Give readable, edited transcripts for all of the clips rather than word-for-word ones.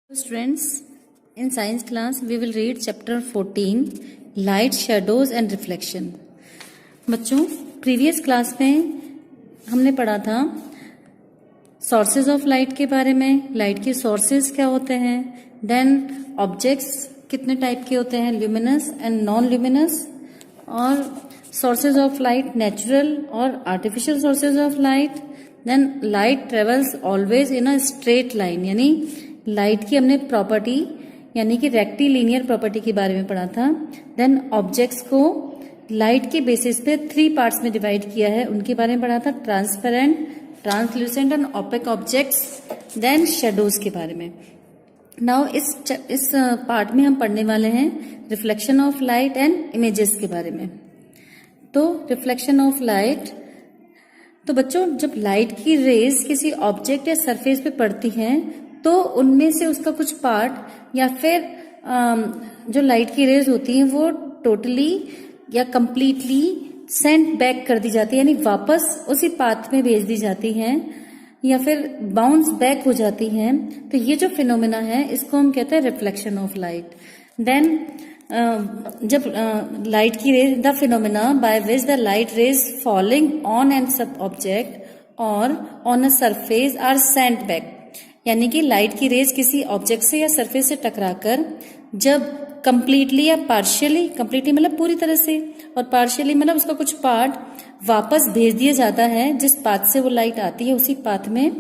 Students, in science class we will read chapter 14 light, shadows and reflection. बच्चों, previous class में हमने पढ़ा था सोर्सेज ऑफ लाइट के बारे में, लाइट के सोर्सेज क्या होते हैं, देन ऑब्जेक्ट्स कितने टाइप के होते हैं, ल्यूमिनस एंड नॉन ल्यूमिनस, और सोर्सेज ऑफ लाइट नेचुरल और artificial sources of light. Then light travels always in a straight line, यानी लाइट की हमने प्रॉपर्टी यानी कि रेक्टिलिनियर प्रॉपर्टी के बारे में पढ़ा था. देन ऑब्जेक्ट्स को लाइट के बेसिस पे 3 पार्ट्स में डिवाइड किया है, उनके बारे में पढ़ा था. Transparent, translucent and opaque objects. Then shadows के बारे में. नाउ इस पार्ट में हम पढ़ने वाले हैं reflection of light and images के बारे में. तो रिफ्लेक्शन ऑफ लाइट, तो बच्चों जब लाइट की रेज किसी ऑब्जेक्ट या सरफेस पे पड़ती हैं तो उनमें से उसका कुछ पार्ट या फिर जो लाइट की रेज होती हैं वो टोटली या कंप्लीटली सेंड बैक कर दी जाती है, यानी वापस उसी पाथ में भेज दी जाती हैं या फिर बाउंस बैक हो जाती हैं. तो ये जो फिनोमेना है इसको हम कहते हैं रिफ्लेक्शन ऑफ लाइट. देन जब लाइट की rays, the phenomena by which the light rays falling on an sub object और on a surface are sent back, यानी कि लाइट की रेज किसी ऑब्जेक्ट से या सरफेस से टकराकर जब कंप्लीटली या पार्शियली, कंप्लीटली मतलब पूरी तरह से और पार्शियली मतलब उसका कुछ पार्ट वापस भेज दिया जाता है जिस पाथ से वो लाइट आती है उसी पाथ में.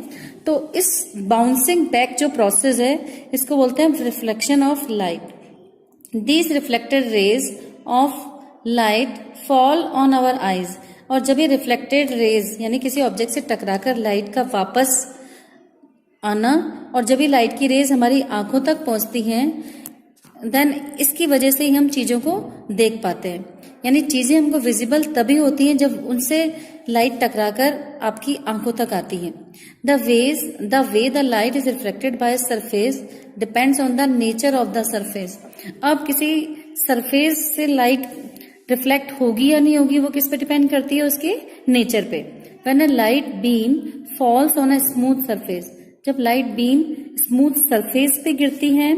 तो इस बाउंसिंग बैक जो प्रोसेस है इसको बोलते हैं reflection of light. These reflected rays of light fall on our eyes, और जब ये रिफ्लेक्टेड रेज यानी किसी ऑब्जेक्ट से टकराकर लाइट का वापस आना और जब ये लाइट की रेज हमारी आंखों तक पहुंचती हैं, देन इसकी वजह से ही हम चीजों को देख पाते हैं. यानी चीजें हमको विजिबल तभी होती हैं जब उनसे लाइट टकराकर आपकी आंखों तक आती हैं. The way the light is reflected by surface depends on the nature of the surface. अब किसी सरफेस से लाइट रिफ्लेक्ट होगी या नहीं होगी वो किस पे डिपेंड करती है, उसके नेचर पे. When a light beam falls on a smooth surface, जब लाइट बीम स्मूथ सरफेस पे गिरती हैं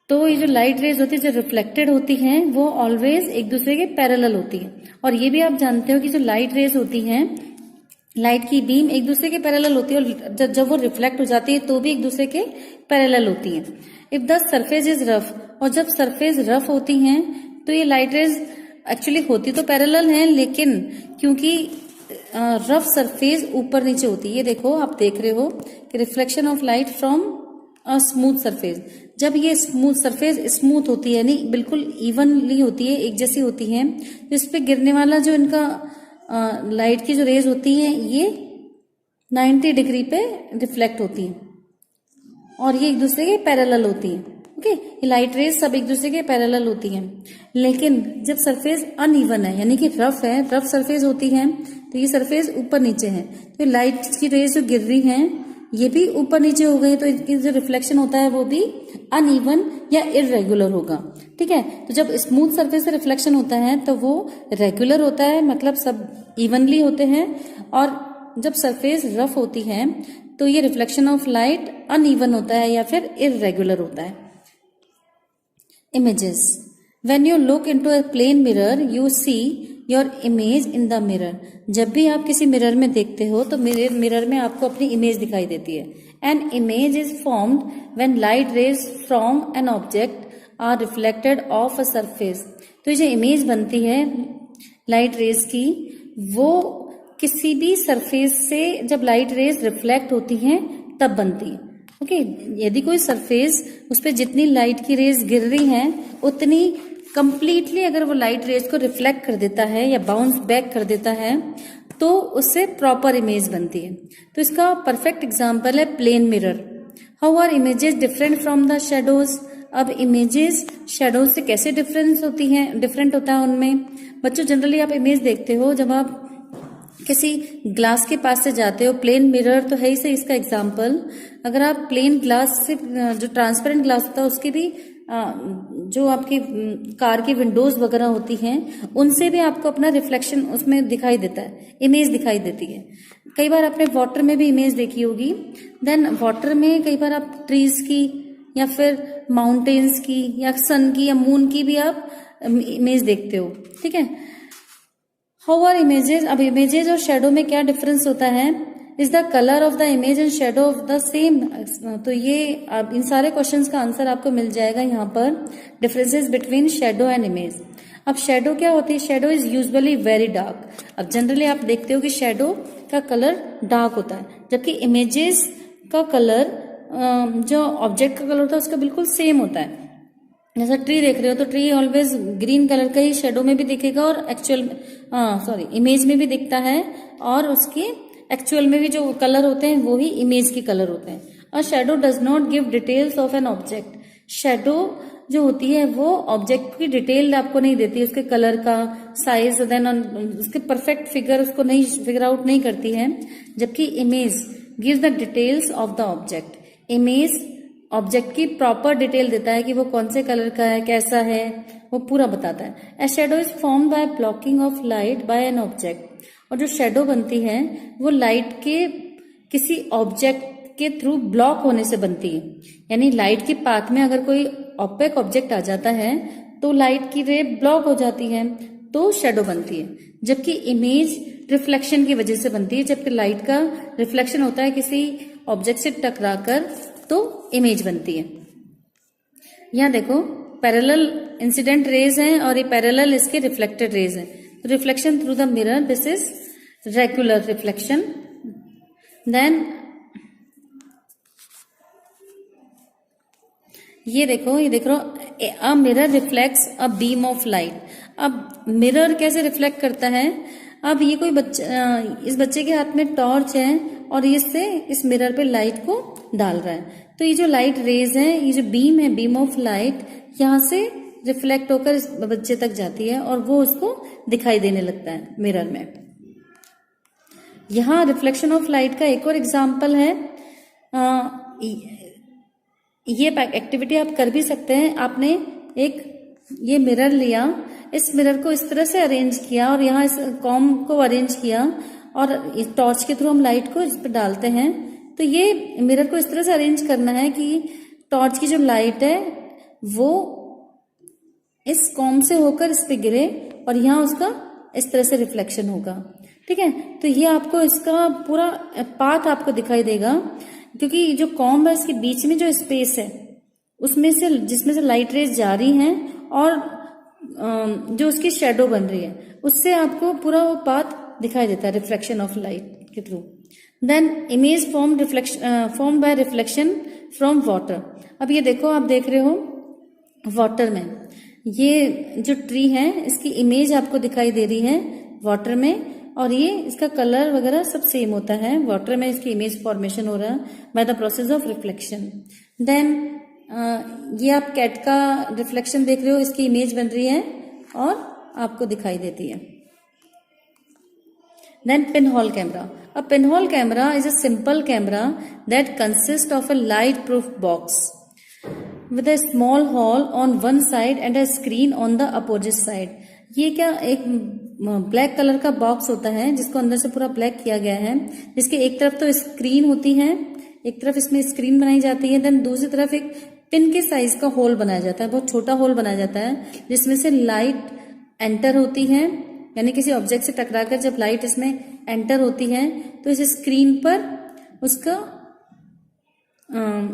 तो ये जो लाइट रेज होती है जो रिफ्लेक्टेड होती हैं वो ऑलवेज एक दूसरे के पैरेलल होती है. और ये भी आप जानते हो कि जो लाइट रेज होती हैं, लाइट की बीम एक दूसरे के पैरेलल होती है और जब वो रिफ्लेक्ट हो जाती है तो भी एक दूसरे के पैरेलल होती है. If the surface is rough, और जब सरफेस रफ होती हैं तो ये लाइट रेज एक्चुअली होती तो पैरेलल हैं, लेकिन क्योंकि रफ सरफेस ऊपर नीचे होती है. ये देखो आप देख रहे हो कि reflection of light from a smooth surface, जब ये स्मूथ सरफेस स्मूथ होती है यानी बिल्कुल इवनली होती है, एक जैसी होती है, तो इस पे गिरने वाला जो इनका लाइट की जो रेज होती हैं ये 90 डिग्री पे रिफ्लेक्ट होती हैं और ये एक दूसरे के पैरेलल होती हैं. ओके, ये लाइट रेज सब एक दूसरे के पैरेलल होती हैं. लेकिन जब सरफेस अनइवन है यानी कि रफ है, रफ सरफेस होती है, तो ये सरफेस ऊपर नीचे है, तो लाइट की रेज जो गिर रही हैं ये भी ऊपर नीचे हो गई, तो इनकी जो रिफ्लेक्शन होता है वो भी अनइवन या इररेगुलर होगा. ठीक है, तो जब स्मूथ सरफेस से रिफ्लेक्शन होता है तो वो रेगुलर होता है, मतलब सब इवनली होते हैं, और जब सरफेस रफ होती है तो ये रिफ्लेक्शन ऑफ लाइट अनइवन होता है या फिर इररेगुलर होता है. Images. When you look into a plane mirror, you see your image in the mirror. जब भी आप किसी मिरर में देखते हो तो मिरर में आपको अपनी इमेज दिखाई देती है. An image is formed when light rays from an object are reflected off a surface. तो जो इमेज बनती है लाइट रेज की वो किसी भी सरफेस से जब लाइट रेज रिफ्लेक्ट होती हैं तब बनती है. ओके, यदि कोई सरफेस उस पर जितनी लाइट की रेज गिर रही हैं उतनी कंप्लीटली अगर वो लाइट रेज को रिफ्लेक्ट कर देता है या बाउंस बैक कर देता है तो उससे प्रॉपर इमेज बनती है. तो इसका परफेक्ट एग्जांपल है plane mirror. How are images different from the shadows. अब इमेजेस शेडोज से कैसे डिफरेंट होता है उनमें. बच्चों जनरली आप इमेज देखते हो जब आप किसी ग्लास के पास से जाते हो, प्लेन मिरर तो है ही सही इसका एग्जाम्पल. अगर आप प्लेन ग्लास से, जो ट्रांसपेरेंट ग्लास होता है उसकी भी जो आपकी कार की विंडोज वगैरह होती हैं उनसे भी आपको अपना रिफ्लेक्शन उसमें दिखाई देता है, इमेज दिखाई देती है. कई बार आपने वाटर में भी इमेज देखी होगी. देन वाटर में कई बार आप ट्रीज की या फिर माउंटेन्स की या सन की या मून की भी आप इमेज देखते हो, ठीक है। हाउ आर इमेजेस, अब इमेजेस और शेडो में क्या डिफरेंस होता है, is the colour of the image and shadow of the same. तो ये अब इन सारे क्वेश्चंस का आंसर आपको मिल जाएगा यहाँ पर, differences between shadow and image. अब शेडो क्या होती है, shadow is usually very dark. अब जनरली आप देखते हो कि शेडो का कलर डार्क होता है, जबकि इमेजेस का कलर जो ऑब्जेक्ट का कलर होता है उसका बिल्कुल सेम होता है। जैसा ट्री देख रहे हो तो ट्री ऑलवेज ग्रीन कलर का ही शेडो में भी दिखेगा और इमेज में भी दिखता है, और उसके एक्चुअल में भी जो कलर होते हैं वो ही इमेज के कलर होते हैं। और shadow does not give details of an object. Shadow जो होती है वो ऑब्जेक्ट की डिटेल आपको नहीं देती, उसके कलर का, साइज, देन उसके परफेक्ट फिगर उसको नहीं फिगर आउट नहीं करती है, जबकि image gives the details of the object. Image object की प्रॉपर डिटेल देता है कि वो कौन से कलर का है, कैसा है, वो पूरा बताता है। A shadow is form by blocking of light by an object. और जो शेडो बनती है वो लाइट के किसी ऑब्जेक्ट के थ्रू ब्लॉक होने से बनती है। यानी लाइट की पाथ में अगर कोई ऑपेक ऑब्जेक्ट आ जाता है तो लाइट की रे ब्लॉक हो जाती है, तो शेडो बनती है। जबकि इमेज रिफ्लेक्शन की वजह से बनती है, जबकि लाइट का रिफ्लेक्शन होता है किसी ऑब्जेक्ट से टकराकर, तो इमेज बनती है। यहां देखो पैरेलल इंसिडेंट रेज हैं और ये पैरेलल इसके रिफ्लेक्टेड रेज हैं। तो reflection through the mirror, this is regular reflection. Then ये देख रहे हो, a mirror reflects a beam of light. अब मिरर कैसे रिफ्लेक्ट करता है, अब ये कोई बच्चा, इस बच्चे के हाथ में टॉर्च है और इससे इस मिरर पे लाइट को डाल रहा है। तो ये जो लाइट रेज है, ये जो बीम है, बीम ऑफ लाइट, यहाँ से रिफ्लेक्ट होकर इस बच्चे तक जाती है और वो उसको दिखाई देने लगता है मिरर में। यहाँ रिफ्लेक्शन ऑफ लाइट का एक और एग्जाम्पल है। ये एक्टिविटी आप कर भी सकते हैं। आपने एक ये मिरर लिया, इस मिरर को इस तरह से अरेंज किया और यहाँ इस कॉम को अरेंज किया और इस टॉर्च के थ्रू हम लाइट को इस पर डालते हैं। तो ये मिरर को इस तरह से अरेंज करना है कि टॉर्च की जो लाइट है वो इस कॉम से होकर इस पे गिरे और यहाँ उसका इस तरह से रिफ्लेक्शन होगा, ठीक है। तो ये आपको इसका पूरा पाथ आपको दिखाई देगा, क्योंकि जो कॉम है इसके बीच में जो स्पेस है उसमें से, जिसमें से लाइट रेज जा रही हैं और जो उसकी शेडो बन रही है, उससे आपको पूरा वो पाथ दिखाई देता है रिफ्लेक्शन ऑफ लाइट के through. Then image form by reflection from water. अब ये देखो, आप देख रहे हो वाटर में ये जो ट्री है इसकी इमेज आपको दिखाई दे रही है वाटर में, और ये इसका कलर वगैरह सब सेम होता है। वाटर में इसकी इमेज फॉर्मेशन हो रहा है by the process of reflection. Then ये आप कैट का रिफ्लेक्शन देख रहे हो, इसकी इमेज बन रही है और आपको दिखाई देती है। Then pinhole camera. A pinhole camera is a simple camera that consists of a light-proof box with a small hole on one side and a screen on the opposite side. ये क्या, एक ब्लैक कलर का box होता है जिसको अंदर से पूरा ब्लैक किया गया है, जिसके एक तरफ तो स्क्रीन होती है, एक तरफ इसमें स्क्रीन बनाई जाती है, देन दूसरी तरफ एक पिन के साइज का होल बनाया जाता है, बहुत छोटा होल बनाया जाता है जिसमें से लाइट एंटर होती है। यानी किसी ऑब्जेक्ट से टकराकर जब लाइट इसमें एंटर होती है तो इस स्क्रीन पर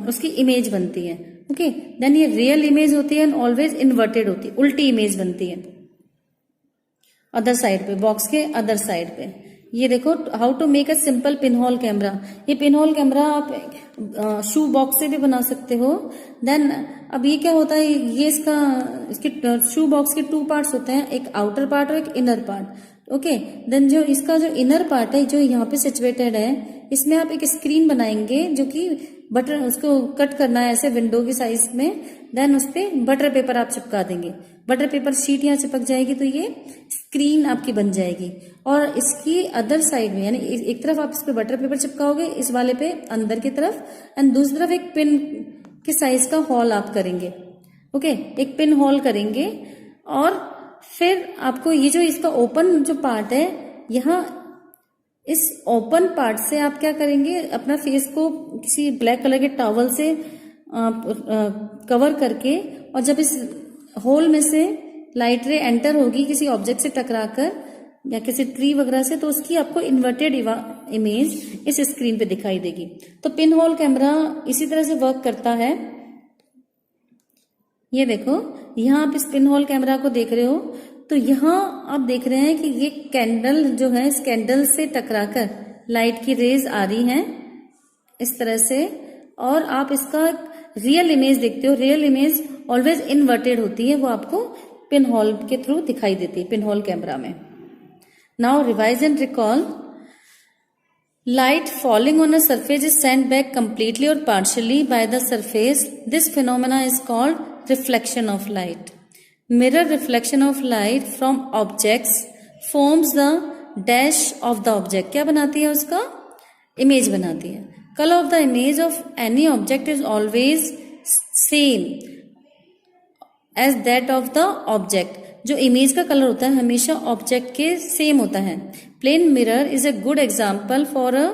उसकी इमेज बनती है। ओके, देन ये रियल इमेज होती है एंड ऑलवेज इन्वर्टेड होती है, उल्टी इमेज बनती है अदर साइड पे, बॉक्स के अदर साइड पे। ये देखो how to make a simple pinhole camera. ये पिनहोल कैमरा आप शू बॉक्स से भी बना सकते हो। देन अब ये क्या होता है, ये इसके शू बॉक्स के 2 पार्ट्स होते हैं, एक आउटर पार्ट और एक इनर पार्ट। ओके, देन जो इसका जो इनर पार्ट है जो यहाँ पे सिचुएटेड है, इसमें आप एक स्क्रीन बनाएंगे जो कि बटर, उसको कट करना है ऐसे विंडो की साइज में। देन उस पर बटर पेपर आप चिपका देंगे, बटर पेपर शीट यहाँ चिपक जाएगी तो ये स्क्रीन आपकी बन जाएगी। और इसकी अदर साइड में, यानी एक तरफ आप इस पे बटर पेपर चिपकाओगे, इस वाले पे अंदर की तरफ, एंड दूसरी तरफ एक पिन के साइज का होल आप करेंगे। ओके, एक पिन होल करेंगे और फिर आपको ये जो इसका ओपन जो पार्ट है, यहाँ इस ओपन पार्ट से आप क्या करेंगे, अपना फेस को किसी ब्लैक कलर के टॉवल से कवर करके, और जब इस होल में से लाइट रे एंटर होगी किसी ऑब्जेक्ट से टकराकर या किसी ट्री वगैरह से, तो उसकी आपको इन्वर्टेड इमेज इस स्क्रीन पे दिखाई देगी। तो पिन होल कैमरा इसी तरह से वर्क करता है। ये देखो, यहाँ आप इस पिन होल कैमरा को देख रहे हो, तो यहाँ आप देख रहे हैं कि ये कैंडल जो है, इस कैंडल से टकराकर लाइट की रेज आ रही हैं इस तरह से, और आप इसका रियल इमेज देखते हो। रियल इमेज ऑलवेज इन्वर्टेड होती है, वो आपको पिन होल के थ्रू दिखाई देती है पिन होल कैमरा में। Now revise and recall. Light falling on a surface is sent back completely or partially by the surface. This phenomena is called reflection of light. Mirror reflection of light from objects forms the dash of the object. क्या बनाती है उसका? Image बनाती है. Color of the image of any object is always same as that of the object. जो image का colour होता है हमेशा ऑब्जेक्ट के सेम होता है। Plane mirror is a good example for a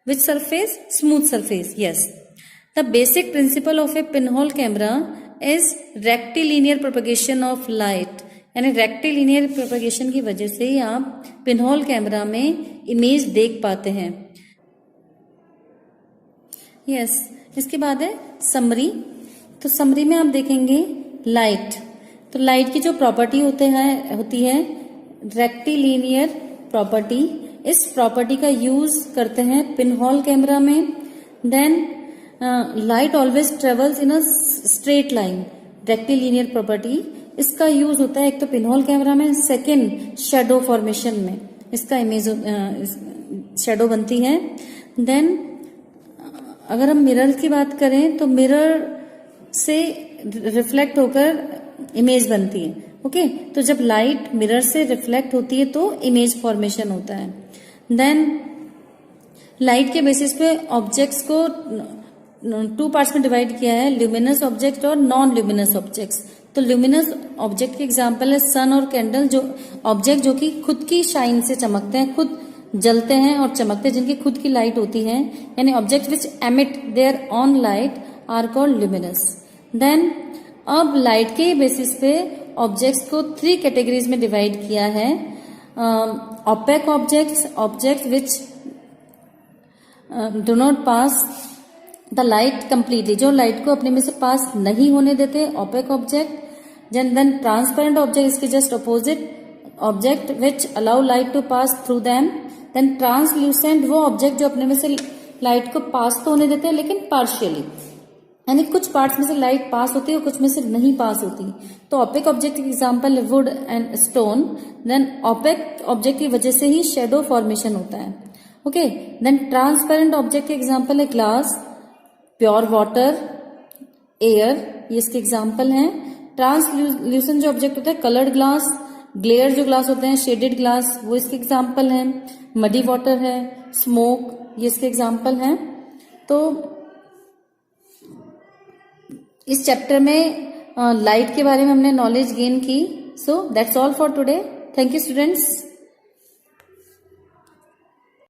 which surface? Smooth surface. Yes, the basic principle of a pinhole camera is rectilinear propagation of light, यानी rectilinear propagation की वजह से ही आप पिनहोल कैमरा में image देख पाते हैं। यस, इसके बाद है समरी। तो समरी में आप देखेंगे लाइट, तो लाइट की जो प्रॉपर्टी होती है रेक्टिलिनियर प्रॉपर्टी। इस प्रॉपर्टी का यूज करते हैं पिनहोल कैमरा में। Then light always travels in a straight line, rectilinear property. इसका यूज होता है एक तो पिनहोल कैमरा में, सेकंड शैडो फॉर्मेशन में इसका इमेज शैडो बनती है। देन अगर हम मिरर की बात करें तो मिरर से रिफ्लेक्ट होकर इमेज बनती है। ओके, तो जब लाइट मिरर से रिफ्लेक्ट होती है तो इमेज फॉर्मेशन होता है। देन लाइट के बेसिस पे ऑब्जेक्ट्स को 2 पार्ट्स में डिवाइड किया है, ल्यूमिनस ऑब्जेक्ट और नॉन ल्यूमिनस ऑब्जेक्ट्स। तो ल्यूमिनस ऑब्जेक्ट के एग्जांपल है सन और कैंडल, जो ऑब्जेक्ट जो कि खुद की शाइन से चमकते हैं, खुद जलते हैं और चमकते हैं, जिनकी खुद की लाइट होती है, यानी object which emit their own light are called luminous. Then अब लाइट के बेसिस पे ऑब्जेक्ट्स को 3 कैटेगरीज में डिवाइड किया है। Opaque objects, object which do not pass the light completely, जो लाइट को अपने में से पास नहीं होने देते, opaque object. Then transparent object, इसके just opposite, object which allow light to pass through them. Then translucent, वो ऑब्जेक्ट जो अपने में से लाइट को पास तो होने देते हैं लेकिन पार्शियली, यानी कुछ पार्ट्स में से लाइट पास होती है और कुछ में से नहीं पास होती। तो ऑपेक ऑब्जेक्ट की एग्जांपल है wood and stone. Then opaque object की वजह से ही शेडो फॉर्मेशन होता है। ओके, देन ट्रांसपेरेंट ऑब्जेक्ट के एग्जांपल है ग्लास, प्योर वाटर, एयर, ये इसके एग्जांपल हैं। ट्रांसल्यूसेंट जो ऑब्जेक्ट होता है कलर्ड ग्लास, ग्लेयर जो ग्लास होते हैं शेडेड ग्लास, वो इसके एग्जांपल हैं। मडी वाटर है, स्मोक, ये इसके एग्जांपल हैं। तो इस चैप्टर में लाइट के बारे में हमने नॉलेज गेन की। So that's all for today. Thank you students.